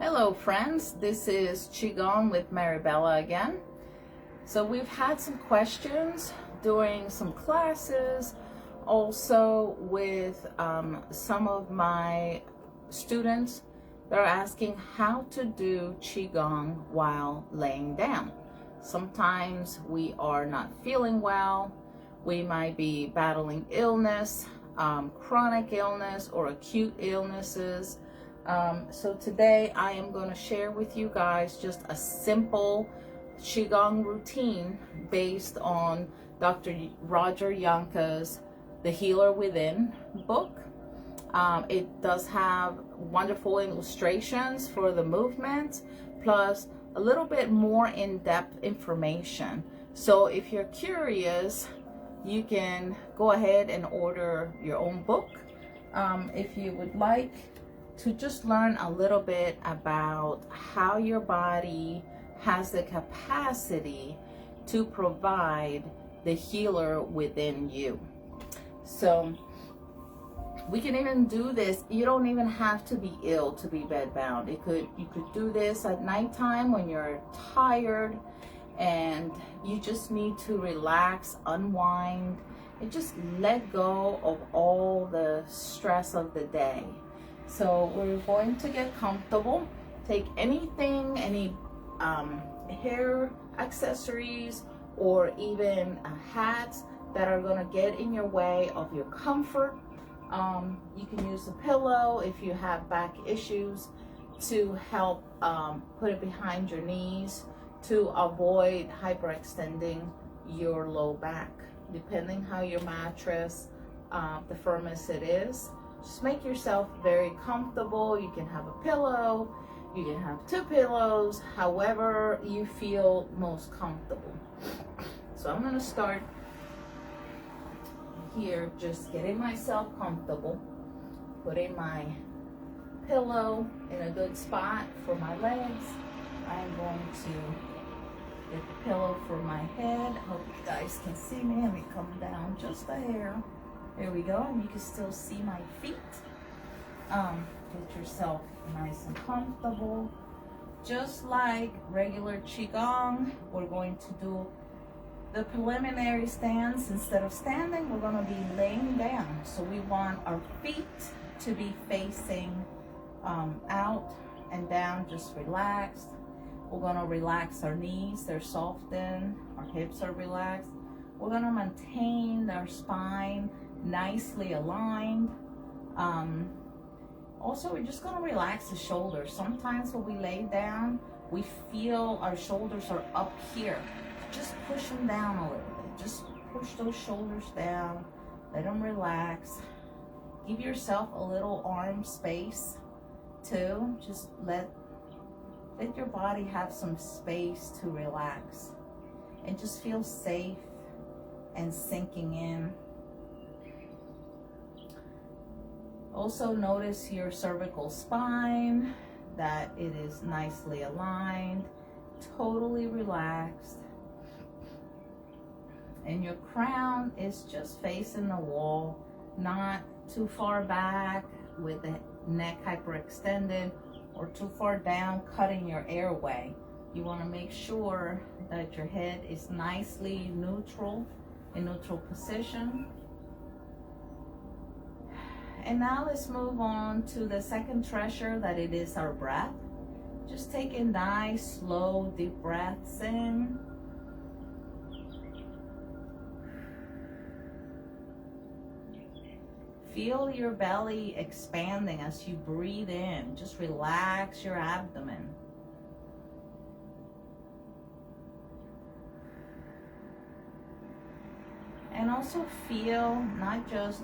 Hello friends, this is Qigong with Maribella again. So we've had some questions during some classes, also with some of my students that are asking how to do Qigong while laying down. Sometimes we are not feeling well, we might be battling illness, chronic illness or acute illnesses. So today I am going to share with you guys just a simple Qigong routine based on Dr. Roger Yanka's The Healer Within book. It does have wonderful illustrations for the movement, plus a little bit more in-depth information. So if you're curious, you can go ahead and order your own book. If you would like to just learn a little bit about how your body has the capacity to provide the healer within you. So we can even do this. You don't even have to be ill to be bedbound. You could do this at nighttime when you're tired and you just need to relax, unwind, and just let go of all the stress of the day. So we're going to get comfortable. Take anything, any hair accessories or even hats that are going to get in your way of your comfort. You can use a pillow if you have back issues to help put it behind your knees to avoid hyperextending your low back. Depending how your mattress, the firmest it is, just make yourself very comfortable. You can have a pillow, you can have two pillows, however you feel most comfortable. So I'm going to start here, just getting myself comfortable, putting my pillow in a good spot for my legs. I'm going to get the pillow for my head. Hope you guys can see me. Let me come down just a hair. There we go, and you can still see my feet. Get yourself nice and comfortable. Just like regular Qigong, we're going to do the preliminary stance. Instead of standing, we're going to be laying down. So we want our feet to be facing out and down, just relaxed. We're going to relax our knees, they're softened. Our hips are relaxed. We're going to maintain our spine nicely aligned. Also, we're just going to relax the shoulders. Sometimes when we lay down, we feel our shoulders are up here. Just push them down a little bit. Just push those shoulders down. Let them relax. Give yourself a little arm space too. Just let your body have some space to relax and just feel safe and sinking in. Also notice your cervical spine, that it is nicely aligned, totally relaxed. And your crown is just facing the wall, not too far back with the neck hyperextended or too far down, cutting your airway. You want to make sure that your head is nicely neutral, in neutral position. And now let's move on to the second treasure, that it is our breath. Just taking nice, slow, deep breaths in. Feel your belly expanding as you breathe in. Just relax your abdomen. And also feel not just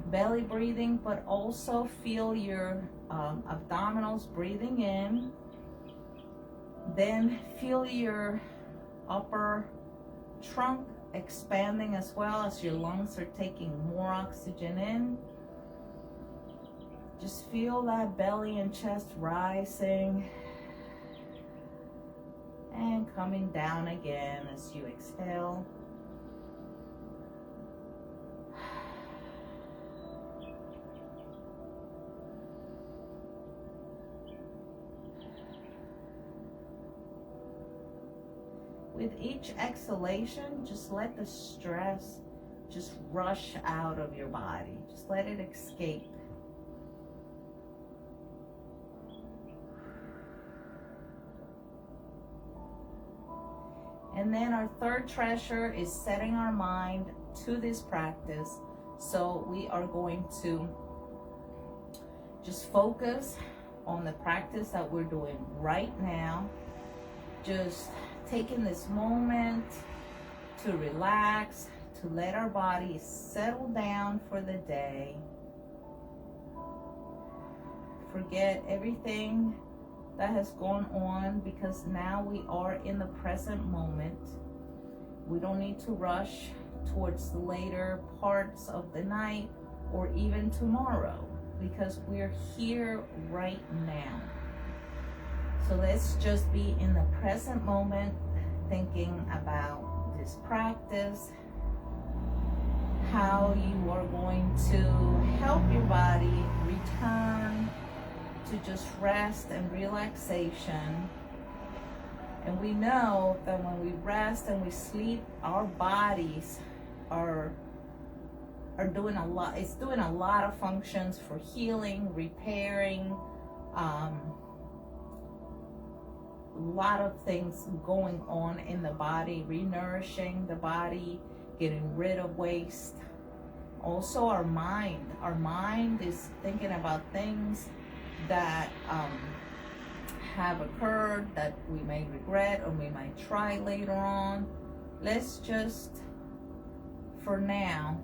belly breathing, but also feel your abdominals breathing in. Then feel your upper trunk expanding as well as your lungs are taking more oxygen in. Just feel that belly and chest rising and coming down again as you exhale. with each exhalation, just let the stress just rush out of your body. Just let it escape. And then our third treasure is setting our mind to this practice. So we are going to just focus on the practice that we're doing right now. Just taking this moment to relax, to let our body settle down for the day. Forget everything that has gone on, because now we are in the present moment. We don't need to rush towards the later parts of the night or even tomorrow, because we're here right now. So let's just be in the present moment, thinking about this practice, how you are going to help your body return to just rest and relaxation. And we know that when we rest and we sleep, our bodies are doing a lot. It's doing a lot of functions for healing, repairing, a lot of things going on in the body, renourishing the body, getting rid of waste. Also our mind is thinking about things that have occurred that we may regret or we might try later on. Let's just, for now,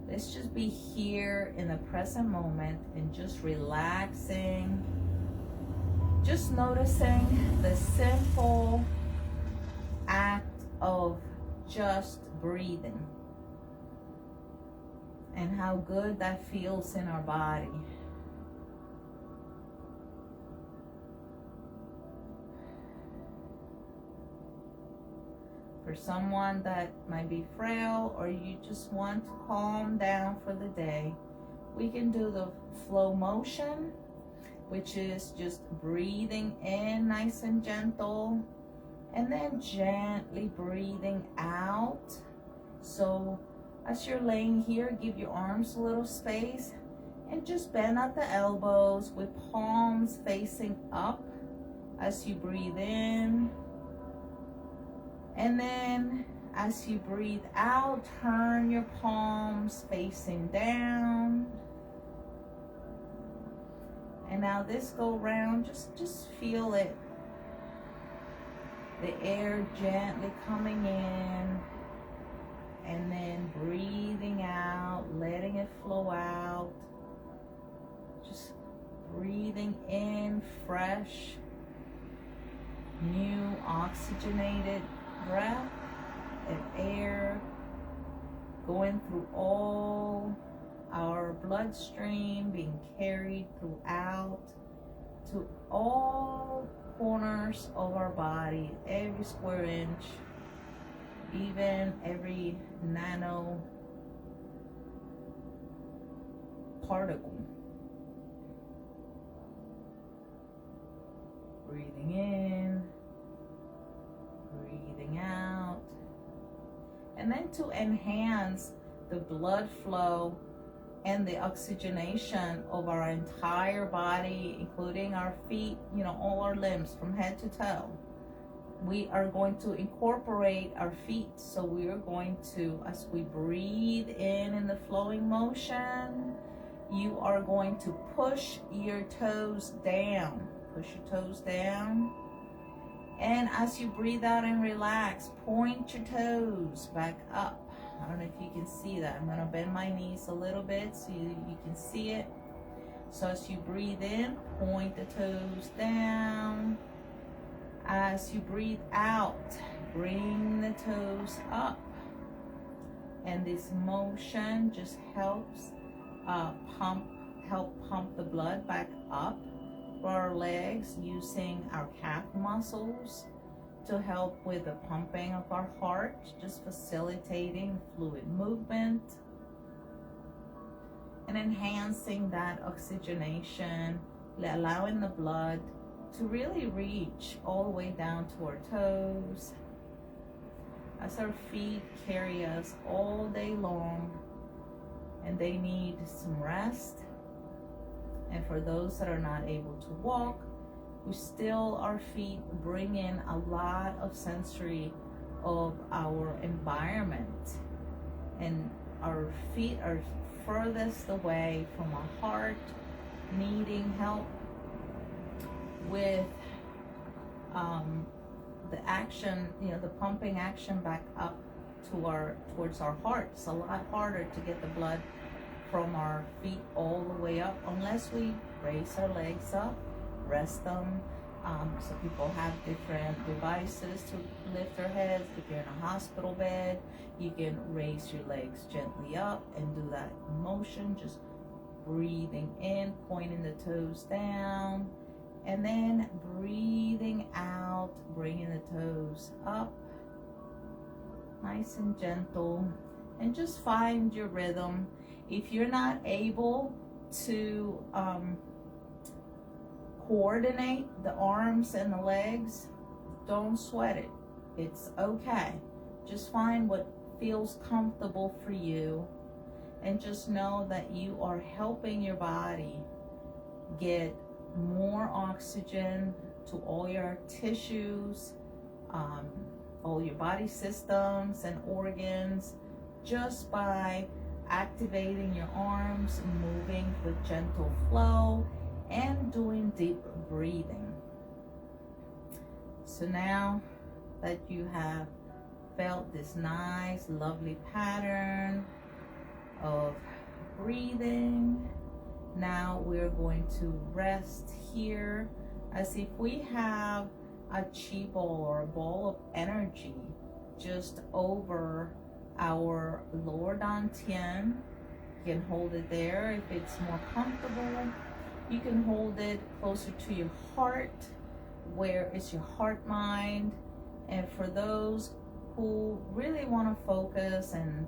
let's just be here in the present moment and just relaxing, just noticing the simple act of just breathing and how good that feels in our body. For someone that might be frail, or you just want to calm down for the day, we can do the flow motion, which is just breathing in nice and gentle, and then gently breathing out. So as you're laying here, give your arms a little space and just bend at the elbows with palms facing up as you breathe in. And then as you breathe out, turn your palms facing down. And now this go round, just feel it. The air gently coming in and then breathing out, letting it flow out. Just breathing in fresh, new oxygenated breath and air going through all our bloodstream, being carried throughout to all corners of our body, every square inch, even every nano particle. Breathing in, breathing out. And then to enhance the blood flow and the oxygenation of our entire body, including our feet, all our limbs from head to toe, we are going to incorporate our feet. So we are going to, as we breathe in the flowing motion, you are going to push your toes down. Push your toes down. And as you breathe out and relax, point your toes back up. I don't know if you can see that. I'm going to bend my knees a little bit so you can see it. So as you breathe in, point the toes down. As you breathe out, bring the toes up. And this motion just helps pump the blood back up for our legs, using our calf muscles to help with the pumping of our heart, just facilitating fluid movement and enhancing that oxygenation, allowing the blood to really reach all the way down to our toes. as our feet carry us all day long and they need some rest. And for those that are not able to walk, our feet bring in a lot of sensory of our environment. And our feet are furthest away from our heart, needing help with the action, the pumping action back up to towards our heart. It's a lot harder to get the blood from our feet all the way up unless we raise our legs up, rest them. So people have different devices to lift their heads. If you're in a hospital bed, you can raise your legs gently up and do that motion, just breathing in, pointing the toes down, and then breathing out, bringing the toes up, nice and gentle, and just find your rhythm. If you're not able to coordinate the arms and the legs, don't sweat it. It's okay. Just find what feels comfortable for you, and just know that you are helping your body get more oxygen to all your tissues, all your body systems and organs, just by activating your arms, moving with gentle flow, and doing deep breathing. So now that you have felt this nice, lovely pattern of breathing, now we're going to rest here as if we have a chi ball or a ball of energy just over our lower dantian. You can hold it there if it's more comfortable. You can hold it closer to your heart, where it's your heart mind. And for those who really want to focus and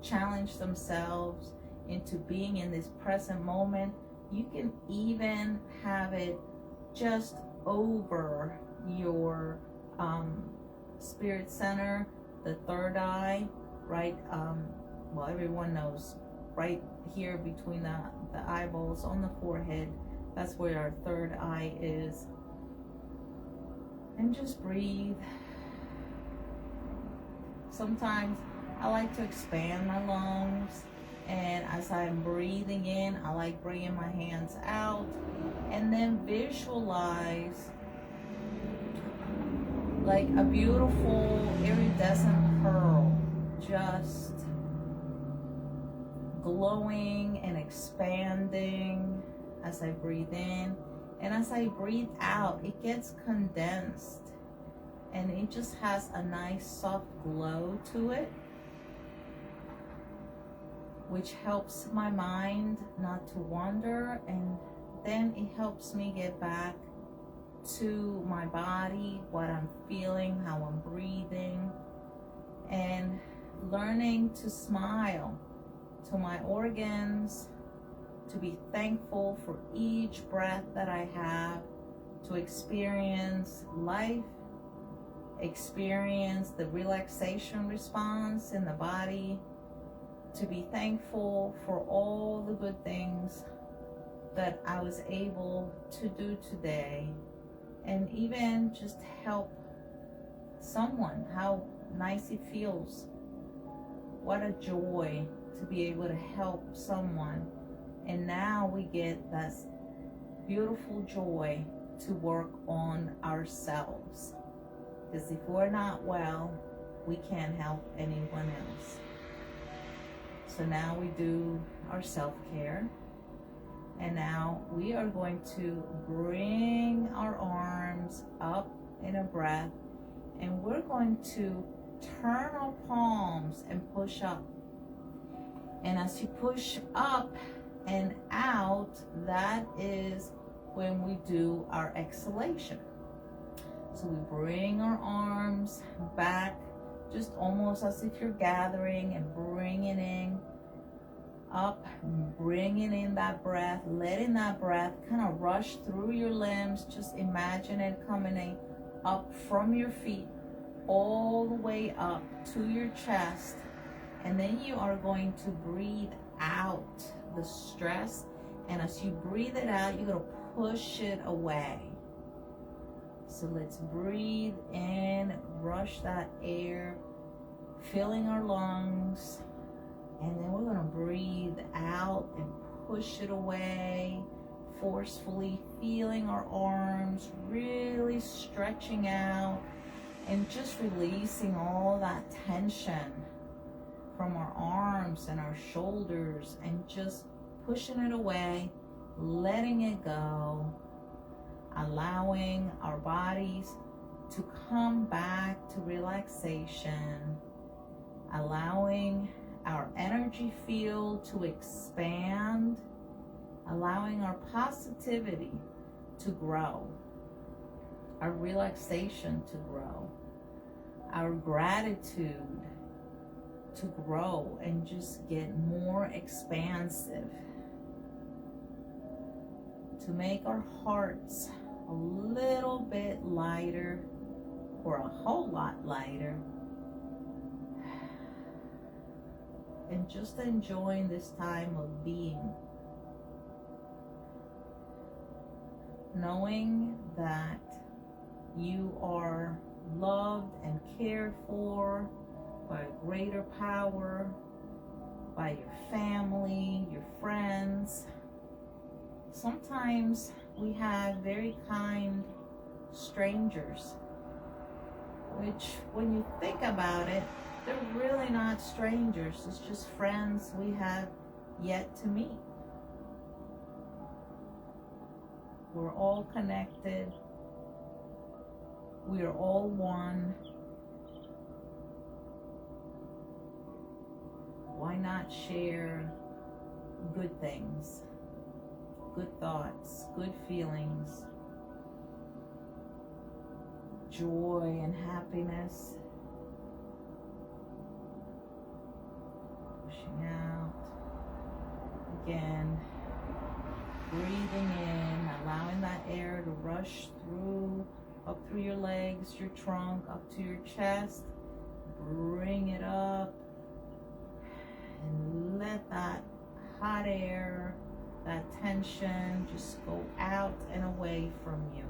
challenge themselves into being in this present moment, you can even have it just over your spirit center, the third eye, right? Well, everyone knows, right here between the eyeballs on the forehead, that's where our third eye is. And just breathe. Sometimes I like to expand my lungs, and as I'm breathing in, I like bringing my hands out, and then visualize like a beautiful iridescent pearl just glowing and expanding as I breathe in. And as I breathe out, it gets condensed and it just has a nice soft glow to it, which helps my mind not to wander, and then it helps me get back to my body, what I'm feeling, how I'm breathing, and learning to smile to my organs, to be thankful for each breath that I have, to experience life, experience the relaxation response in the body, to be thankful for all the good things that I was able to do today, and even just help someone, how nice it feels. What a joy to be able to help someone. And now we get that beautiful joy to work on ourselves. Because if we're not well, we can't help anyone else. So now we do our self-care. And now we are going to bring our arms up in a breath. And we're going to turn our palms and push up. And as you push up and out, that is when we do our exhalation. So we bring our arms back, just almost as if you're gathering and bringing in up, bringing in that breath, letting that breath kind of rush through your limbs. Just imagine it coming up from your feet, all the way up to your chest. And then you are going to breathe out the stress. And as you breathe it out, you're going to push it away. So let's breathe in, rush that air, filling our lungs. And then we're going to breathe out and push it away, forcefully feeling our arms, really stretching out and just releasing all that tension from our arms and our shoulders and just pushing it away, letting it go, allowing our bodies to come back to relaxation, allowing our energy field to expand, allowing our positivity to grow, our relaxation to grow, our gratitude to grow and just get more expansive, to make our hearts a little bit lighter or a whole lot lighter, and just enjoying this time of being, knowing that you are loved and cared for by a greater power, by your family, your friends. Sometimes we have very kind strangers, which when you think about it, they're really not strangers. It's just friends we have yet to meet. We're all connected. We are all one. Why not share good things, good thoughts, good feelings, joy and happiness? Pushing out. Again, breathing in, allowing that air to rush through, up through your legs, your trunk, up to your chest. Bring it up and let that hot air, that tension just go out and away from you.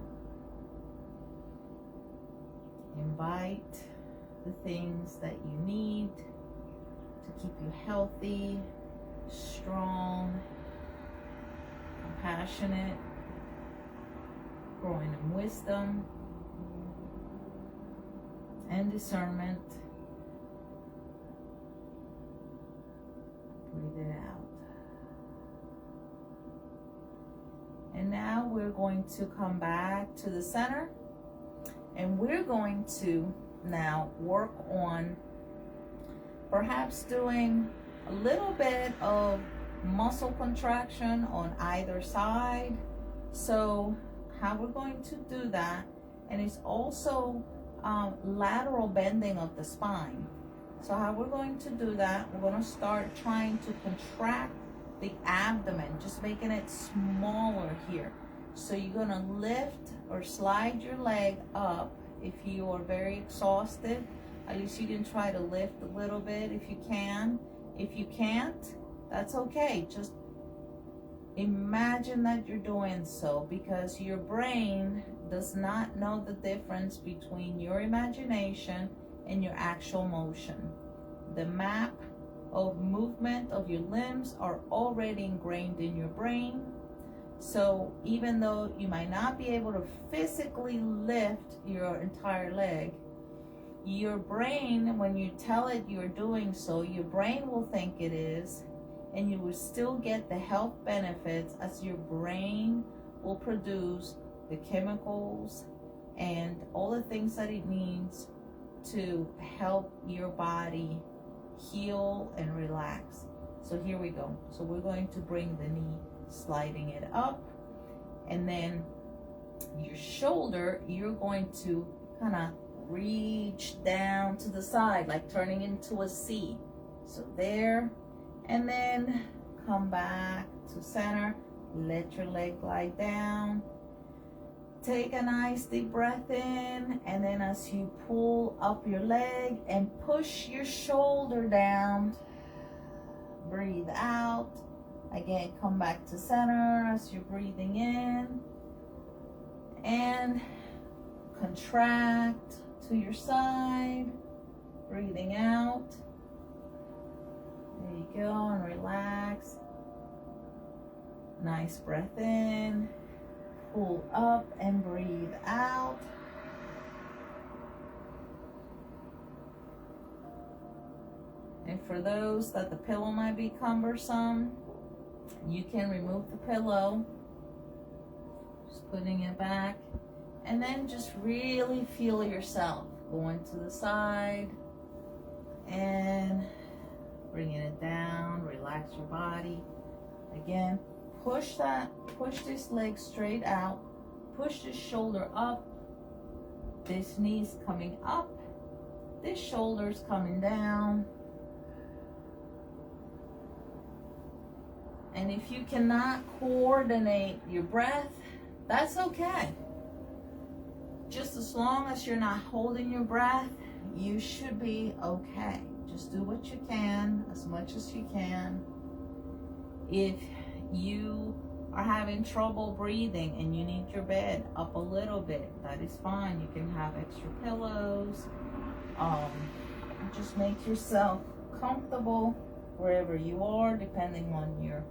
Invite the things that you need to keep you healthy, strong, compassionate, growing in wisdom and discernment. Breathe it out. And now we're going to come back to the center, and we're going to now work on perhaps doing a little bit of muscle contraction on either side. So how we're going to do that, and it's also lateral bending of the spine. So how we're going to do that, we're going to start trying to contract the abdomen, just making it smaller here. So you're going to lift or slide your leg up. If you are very exhausted, at least you can try to lift a little bit if you can. If you can't, that's okay. Just imagine that you're doing so, because your brain does not know the difference between your imagination and your actual motion. The map of movement of your limbs are already ingrained in your brain. So even though you might not be able to physically lift your entire leg, your brain, when you tell it you're doing so, your brain will think it is, and you will still get the health benefits, as your brain will produce the chemicals and all the things that it needs to help your body heal and relax. So here we go. So we're going to bring the knee, sliding it up, and then your shoulder, you're going to kind of reach down to the side, like turning into a C. So there, and then come back to center. Let your leg glide down. Take a nice deep breath in, and then as you pull up your leg and push your shoulder down, breathe out. Again, come back to center as you're breathing in, and contract to your side, breathing out. There you go, and relax. Nice breath in, pull up and breathe out. And for those that the pillow might be cumbersome, you can remove the pillow, just putting it back, and then just really feel yourself going to the side and bringing it down. Relax your body. Again, push this leg straight out, push this shoulder up, this knee's coming up, this shoulder's coming down. And if you cannot coordinate your breath, that's okay. Just as long as you're not holding your breath, you should be okay. Just do what you can, as much as you can. If you are having trouble breathing and you need your bed up a little bit, that is fine. You can have extra pillows. Just make yourself comfortable wherever you are, depending on your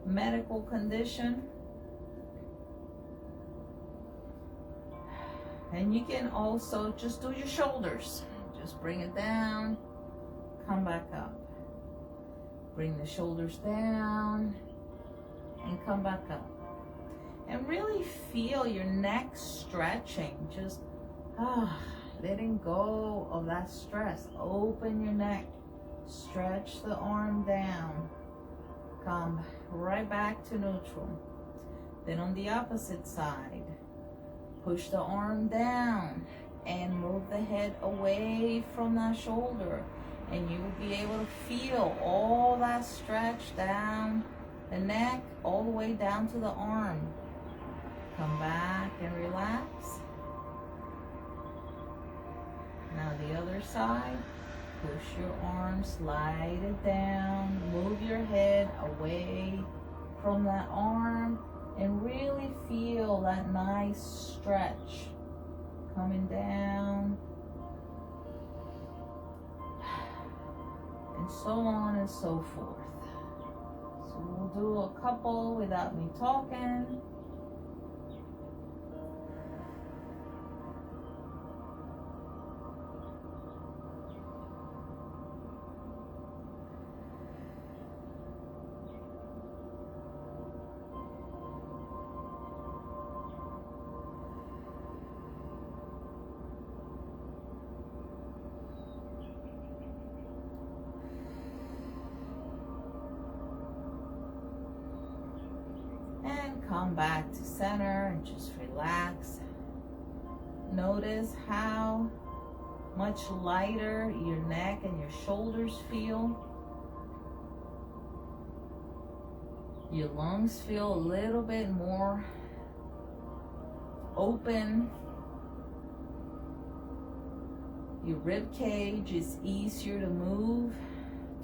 medical condition. And you can also just do your shoulders. Just bring it down, come back up. Bring the shoulders down and come back up. And really feel your neck stretching. Just letting go of that stress. Open your neck, stretch the arm down. Come right back to neutral. Then on the opposite side, push the arm down and move the head away from that shoulder, and you will be able to feel all that stretch down the neck all the way down to the arm. Come back and relax. Now the other side. Push your arm, slide it down, move your head away from that arm, and really feel that nice stretch coming down, and so on and so forth. So we'll do a couple without me talking. Come back to center and just relax. Notice how much lighter your neck and your shoulders feel. Your lungs feel a little bit more open. Your rib cage is easier to move,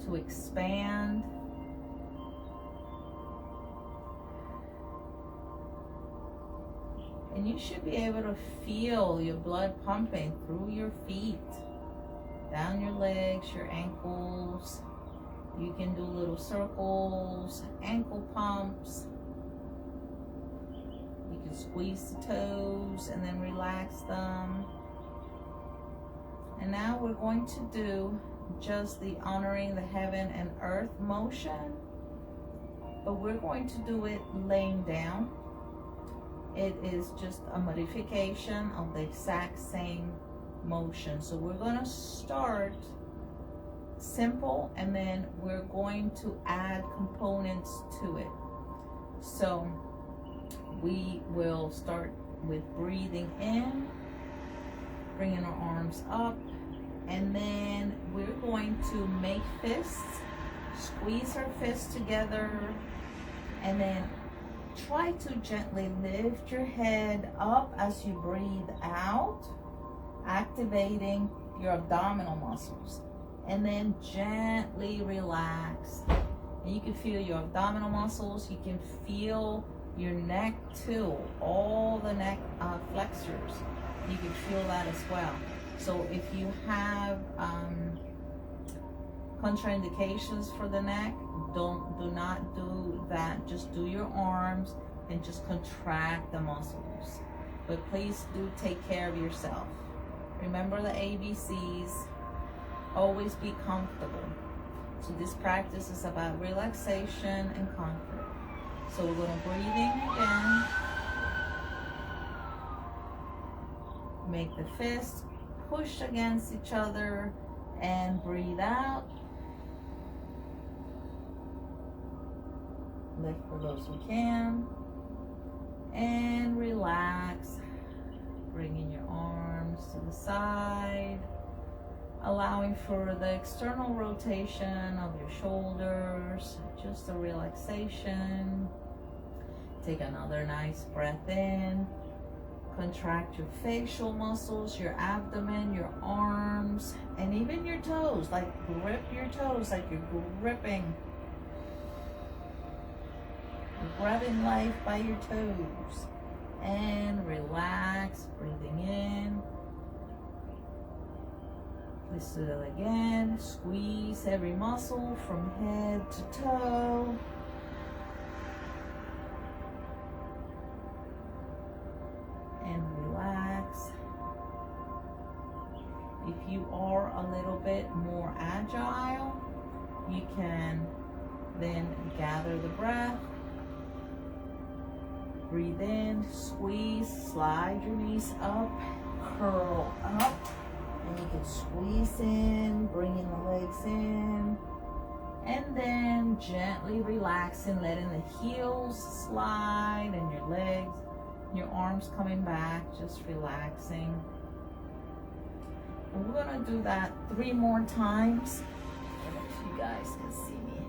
to expand. And you should be able to feel your blood pumping through your feet, down your legs, your ankles. You can do little circles, ankle pumps. You can squeeze the toes and then relax them. And now we're going to do just the honoring the heaven and earth motion, but we're going to do it laying down. It is just a modification of the exact same motion. So we're going to start simple, and then we're going to add components to it. So we will start with breathing in, bringing our arms up, and then we're going to make fists, squeeze our fists together, and then try to gently lift your head up as you breathe out, activating your abdominal muscles. And then gently relax. And you can feel your abdominal muscles. You can feel your neck too, all the neck flexors. You can feel that as well. So if you have contraindications for the neck, do not do that. Just do your arms and just contract the muscles. But please do take care of yourself. Remember the ABCs. Always be comfortable. So this practice is about relaxation and comfort. So we're going to breathe in again. Make the fists push against each other and breathe out. Lift for those who can. And relax. Bringing your arms to the side. Allowing for the external rotation of your shoulders. Just a relaxation. Take another nice breath in. Contract your facial muscles, your abdomen, your arms, and even your toes. Like grip your toes like you're gripping. You're grabbing life by your toes. And relax, breathing in. Let's do that again. Squeeze every muscle from head to toe. And relax. If you are a little bit more agile, you can then gather the breath. Breathe in, squeeze, slide your knees up, curl up. And you can squeeze in, bringing the legs in. And then gently relaxing, letting the heels slide and your legs, your arms coming back, just relaxing. And we're gonna do that 3 more times. I don't know if you guys can see me.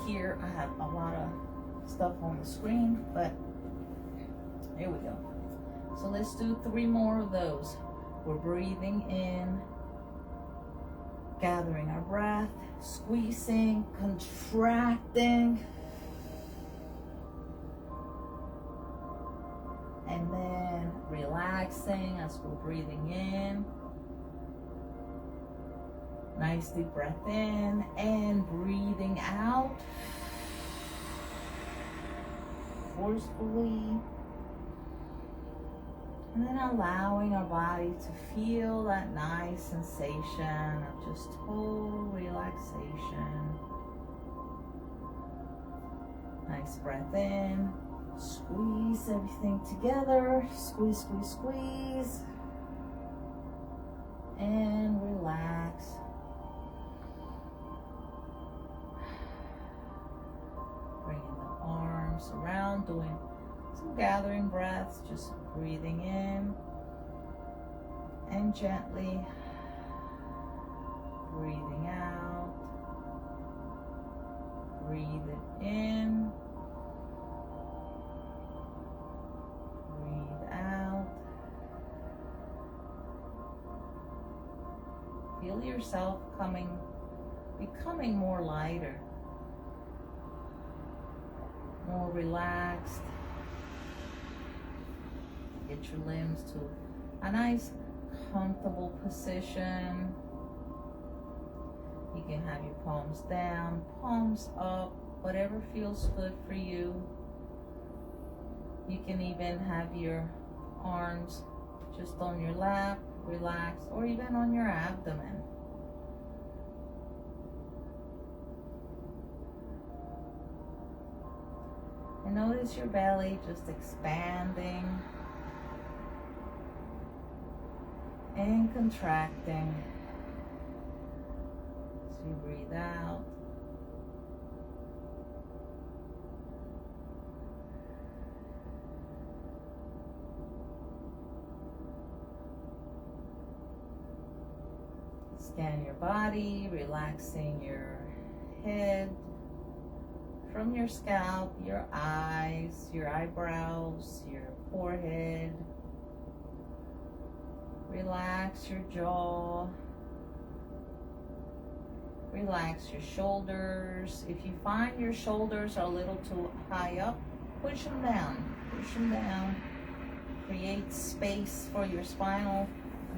Here I have a lot of stuff on the screen, but here we go. So let's do 3 more of those. We're breathing in, gathering our breath, squeezing, contracting, and then relaxing as we're breathing in. Nice deep breath in and breathing out forcefully. And then allowing our body to feel that nice sensation of just total relaxation. Nice breath in. Squeeze everything together. Squeeze, squeeze, squeeze. And relax. Bringing the arms around, doing some gathering breaths, just breathing in and gently breathing out. Breathe it in. Breathe out. Feel yourself becoming more lighter, more relaxed. Get your limbs to a nice, comfortable position. You can have your palms down, palms up, whatever feels good for you. You can even have your arms just on your lap, relaxed, or even on your abdomen. And notice your belly just expanding and contracting as you breathe out. Scan your body, relaxing your head from your scalp, your eyes, your eyebrows, your forehead. Relax your jaw. Relax your shoulders. If you find your shoulders are a little too high up, push them down. Push them down. Create space for your spinal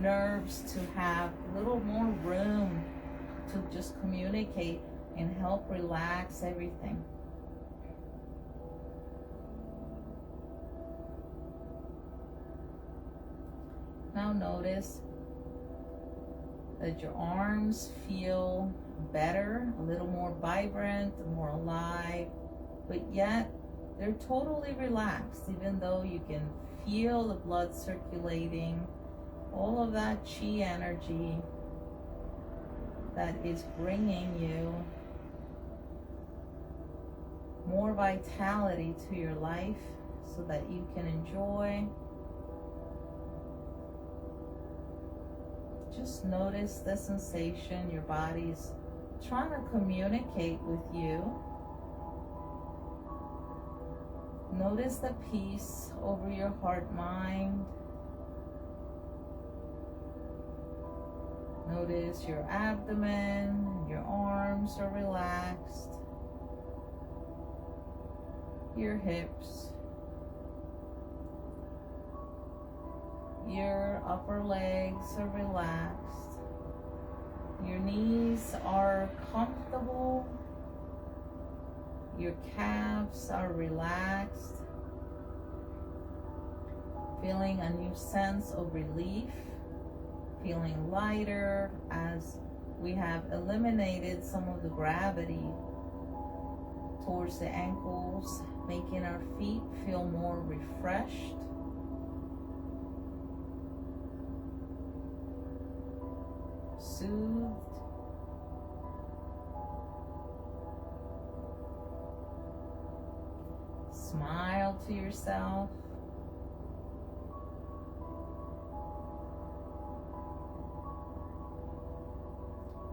nerves to have a little more room to just communicate and help relax everything. Now notice that your arms feel better, a little more vibrant, more alive, but yet they're totally relaxed, even though you can feel the blood circulating, all of that chi energy that is bringing you more vitality to your life so that you can enjoy. Just notice the sensation. Your body's trying to communicate with you. Notice the peace over your heart mind. Notice your abdomen, your arms are relaxed. Your hips. Your upper legs are relaxed. Your knees are comfortable. Your calves are relaxed. Feeling a new sense of relief. Feeling lighter as we have eliminated some of the gravity towards the ankles, making our feet feel more refreshed. Soothed. Smile to yourself.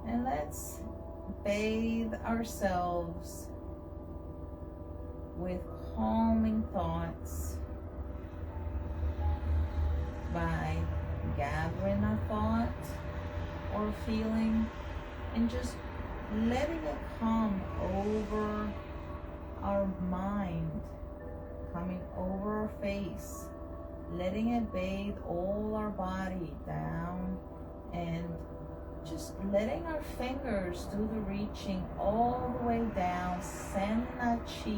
And let's bathe ourselves with calming thoughts by gathering a thought or feeling and just letting it come over our mind, coming over our face, letting it bathe all our body down, and just letting our fingers do the reaching all the way down, sending that chi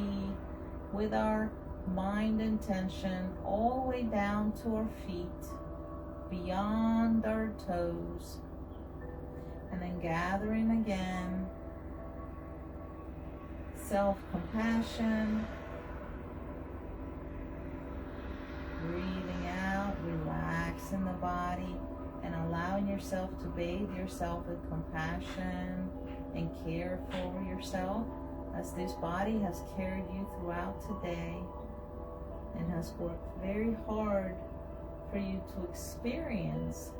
with our mind intention all the way down to our feet, beyond our toes, and then gathering again, self-compassion, breathing out, relaxing the body, and allowing yourself to bathe yourself with compassion and care for yourself, as this body has carried you throughout today and has worked very hard for you to experience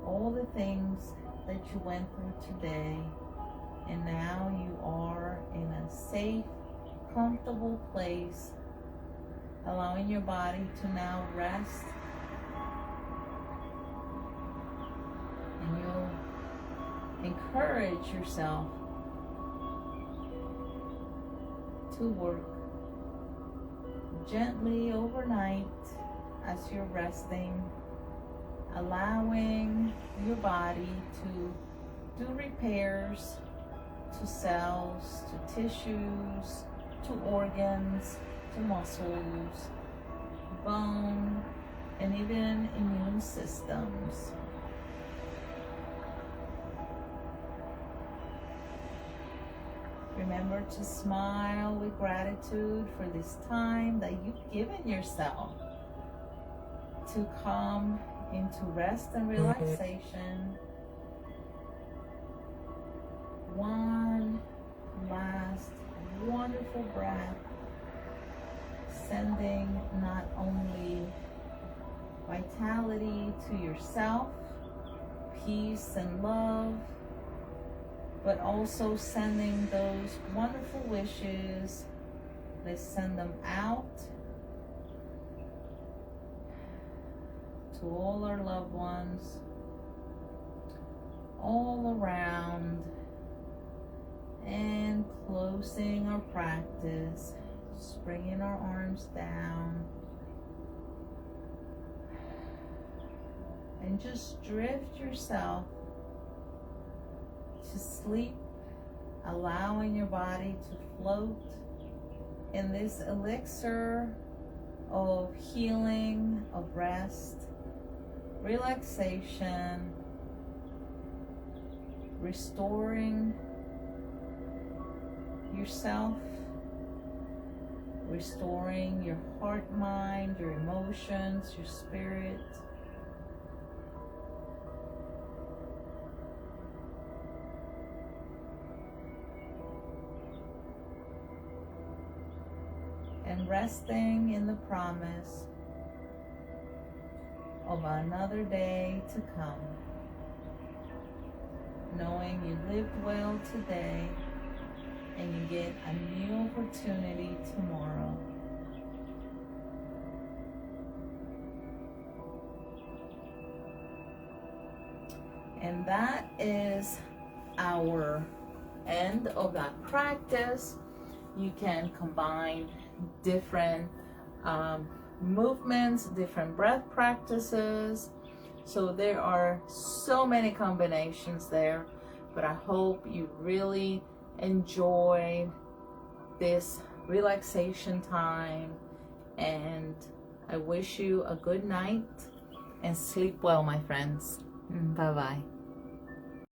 all the things that you went through today. And now you are in a safe, comfortable place, allowing your body to now rest. And you'll encourage yourself to work gently overnight as you're resting, allowing your body to do repairs to cells, to tissues, to organs, to muscles, bone, and even immune systems. Remember to smile with gratitude for this time that you've given yourself to come into rest and relaxation. One last wonderful breath, sending not only vitality to yourself, peace and love, but also sending those wonderful wishes. Let's send them out to all our loved ones, all around, and closing our practice, just bringing our arms down, and just drift yourself to sleep, allowing your body to float in this elixir of healing, of rest, relaxation, restoring yourself, restoring your heart, mind, your emotions, your spirit. And resting in the promise of another day to come, knowing you lived well today and you get a new opportunity tomorrow. And that is our end of that practice. You can combine different movements, different breath practices. So there are so many combinations there, but I hope you really enjoy this relaxation time, and I wish you a good night and sleep well, my friends. Bye-bye.